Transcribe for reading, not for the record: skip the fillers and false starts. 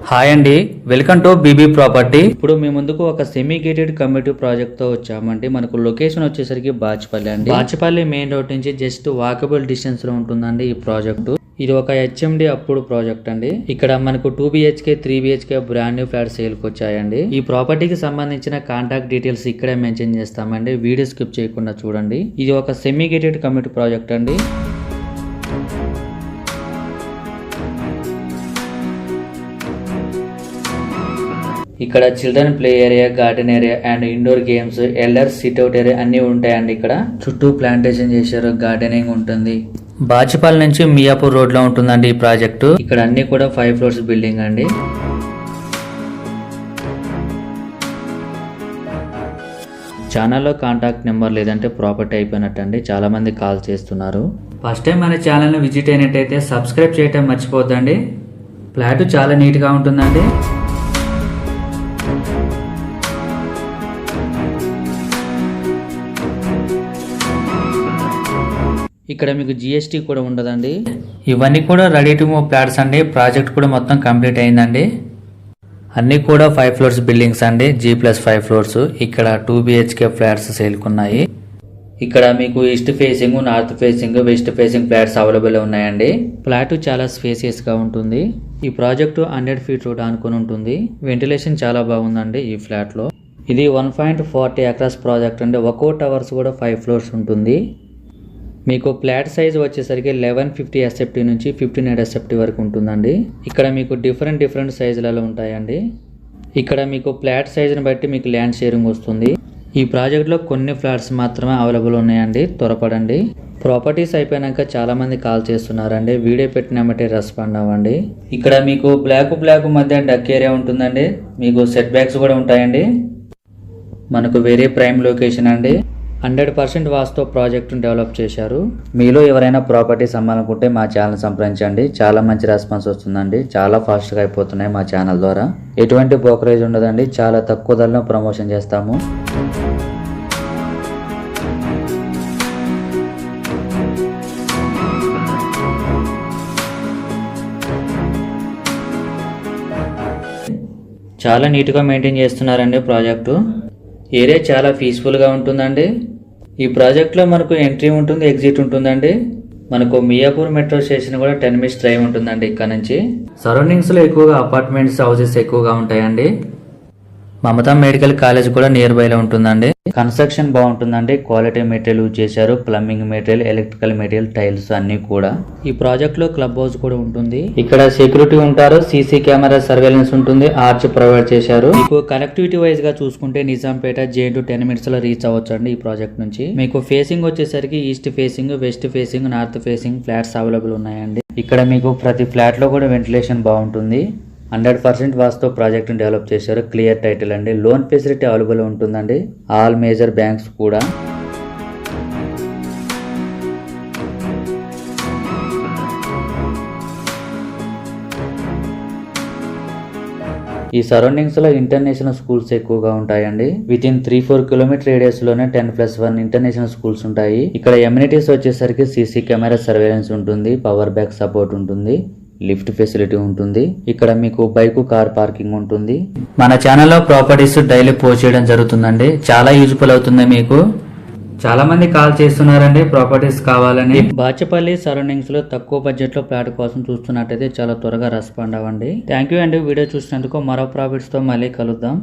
Hi అండి, welcome to BB property. ఇప్పుడు మీ ముందుకు ఒక సెమీ గేటెడ్ కమ్యూనిటీ ప్రాజెక్ట్ తో వచ్చామండి. మనకు లొకేషన్ వచ్చేసరికి బాచిపల్లి అండి. బాచిపల్లి మెయిన్ రోడ్ నుంచి జస్ట్ వాకబుల్ డిస్టెన్స్ లో ఉంటుందండి ఈ ప్రాజెక్ట్. ఇది ఒక హెచ్ఎండి అప్పుడు ప్రాజెక్ట్ అండి. ఇక్కడ మనకు 2 BHK 3 BHK brand new flat sale కి వచ్చాయండి. ఈ ప్రాపర్టీకి సంబంధించిన కాంటాక్ట్ డీటెయిల్స్ ఇక్కడే మెన్షన్ చేస్తామండి. వీడియో స్కిప్ చేయకుండా చూడండి. ఇది ఒక సెమీ గేటెడ్ కమ్యూనిటీ ప్రాజెక్ట్ అండి. ఇక్కడ children play area, garden area and indoor games, elders sit out area అన్ని ఉంటాయండి. ఇక్కడ చుట్టూ ప్లాంటేషన్ చేశారు, గార్డెనింగ్ ఉంటుంది. బాచిపల్లి నుంచి మియాపూర్ రోడ్ లో ఉంటుందండి ఈ ప్రాజెక్టు. ఇక్కడ అన్ని కూడా 5 floors బిల్డింగ్ అండి. ఛానల్లో కాంటాక్ట్ నెంబర్ లేదంటే ప్రాపర్టీ అయిపోయినట్టండి. చాలా మంది కాల్ చేస్తున్నారు. ఫస్ట్ టైం మన ఛానల్ని విజిట్ అయినట్టయితే సబ్స్క్రైబ్ చేయటం మర్చిపోద్దండి. ఫ్లాట్ చాలా నీట్గా ఉంటుందండి. ఇక్కడ మీకు GST కూడా ఉండదండి. ఇవన్నీ కూడా రెడీ టు మూవ్ ఫ్లాట్స్ అండి. ప్రాజెక్ట్ కూడా మొత్తం కంప్లీట్ అయిందండి. అన్ని కూడా 5 floors బిల్డింగ్స్ అండి. G+5 floors. ఇక్కడ 2 BHK ఫ్లాట్స్ సేల్కున్నాయి. ఇక్కడ మీకు east facing, north facing, west facing flats available ఉన్నాయండి. ఫ్లాట్ చాలా స్పేసియస్ గా ఉంటుంది. ఈ ప్రాజెక్టు 100 feet రోడ్ అనుకుని ఉంటుంది. వెంటిలేషన్ చాలా బాగుందండి ఈ ఫ్లాట్ లో. ఇది 1.40 acres ప్రాజెక్ట్ అండి. ఒక్కో టవర్స్ కూడా 5 floors ఉంటుంది. మీకు ఫ్లాట్ సైజ్ వచ్చేసరికి 1150 SFT నుంచి 1500 SFT వరకు ఉంటుందండి. ఇక్కడ మీకు డిఫరెంట్ సైజులలో ఉంటాయండి. ఇక్కడ మీకు ఫ్లాట్ సైజుని బట్టి మీకు ల్యాండ్ షేరింగ్ వస్తుంది. ఈ ప్రాజెక్ట్లో కొన్ని ఫ్లాట్స్ మాత్రమే అవైలబుల్ ఉన్నాయండి. త్వరపడండి. ప్రాపర్టీస్ అయిపోయాక చాలా మంది కాల్ చేస్తున్నారండి. వీడియో పెట్టినామంటే రెస్పాండ్ అవ్వండి. ఇక్కడ మీకు బ్లాక్ మధ్య డక్ ఏరియా ఉంటుందండి. మీకు సెట్ బ్యాక్స్ కూడా ఉంటాయండి. మనకు వెరీ ప్రైమ్ లొకేషన్ అండి. 100% వాస్తు ప్రాజెక్టును డెవలప్ చేశారు. మీలో ఎవరైనా ప్రాపర్టీస్ అమ్మాలనుకుంటే మా ఛానల్ సంప్రదించండి. చాలా మంచి రెస్పాన్స్ వస్తుందండి. చాలా ఫాస్ట్గా అయిపోతున్నాయి మా ఛానల్ ద్వారా. ఎటువంటి బ్రోకరేజ్ ఉండదండి. చాలా తక్కువ ధరలో ప్రమోషన్ చేస్తాము. చాలా నీట్గా మెయింటైన్ చేస్తున్నారండి ప్రాజెక్టు. ఏరియా చాలా పీస్ఫుల్గా ఉంటుందండి. ఈ ప్రాజెక్ట్లో మనకు ఎంట్రీ ఉంటుంది, ఎగ్జిట్ ఉంటుందండి. మనకు మియాపూర్ మెట్రో స్టేషన్ కూడా 10 minutes డ్రైవ్ ఉంటుందండి ఇక్కడ నుంచి. సరౌండింగ్స్లో ఎక్కువగా అపార్ట్మెంట్స్, హౌసెస్ ఎక్కువగా ఉంటాయండి. మమతా మెడికల్ కాలేజ్ కూడా నియర్ బైలో ఉంటుందండి. కన్స్ట్రక్షన్ బాగుంటుందండి. క్వాలిటీ మెటీరియల్ యూజ్ చేశారు. Plumbing material, electrical material, tiles అన్ని కూడా. ఈ ప్రాజెక్ట్ లో క్లబ్ హౌస్ కూడా ఉంటుంది. ఇక్కడ సెక్యూరిటీ ఉంటారు. CC కెమెరా సర్వేలెన్స్ ఉంటుంది. ఆర్చ్ ప్రొవైడ్ చేశారు. మీకు కనెక్టివిటీ వైజ్ గా చూసుకుంటే నిజాంపేట JN 10 minutes లో రీచ్ అవ్వచ్చు అండి ఈ ప్రాజెక్ట్ నుంచి. మీకు ఫేసింగ్ వచ్చేసరికి east facing, west facing, north facing flats available ఉన్నాయండి. ఇక్కడ మీకు ప్రతి ఫ్లాట్ లో కూడా వెంటిలేషన్ బాగుంటుంది. 100% వాస్తు ప్రాజెక్ట్ని డెవలప్ చేశారు. క్లియర్ టైటిల్ అండి. లోన్ ఫెసిలిటీ అవైలబుల్ ఉంటుందండి. ఆల్ మేజర్ బ్యాంక్స్ కూడా. ఈ సరౌండింగ్స్ లో ఇంటర్నేషనల్ స్కూల్స్ ఎక్కువగా ఉంటాయండి. విత్ ఇన్ 3-4 kilometer రేడియస్ లోనే 10+1 ఇంటర్నేషనల్ స్కూల్స్ ఉంటాయి. ఇక్కడ ఎమ్యూనిటీస్ వచ్చేసరికి CC కెమెరా సర్వేలెన్స్ ఉంటుంది. పవర్ బ్యాక్ సపోర్ట్ ఉంటుంది. లిఫ్ట్ ఫెసిలిటీ ఉంటుంది. ఇక్కడ మీకు బైక్, కార్ పార్కింగ్ ఉంటుంది. మన ఛానల్లో ప్రాపర్టీస్ డైలీ పోస్ట్ చేయడం జరుగుతుందండి. చాలా యూజ్ఫుల్ అవుతుంది మీకు. చాలా మంది కాల్ చేస్తున్నారండి ప్రాపర్టీస్ కావాలని. బాచపల్లి సరౌండింగ్స్ లో తక్కువ బడ్జెట్ లో ఫ్లాట్ కోసం చూస్తున్నట్టయితే చాలా త్వరగా రెస్పాండ్ అవ్వండి. థ్యాంక్ యూ అండి వీడియో చూసినందుకు. మరో ప్రాఫిట్స్ తో మళ్ళీ కలుద్దాం.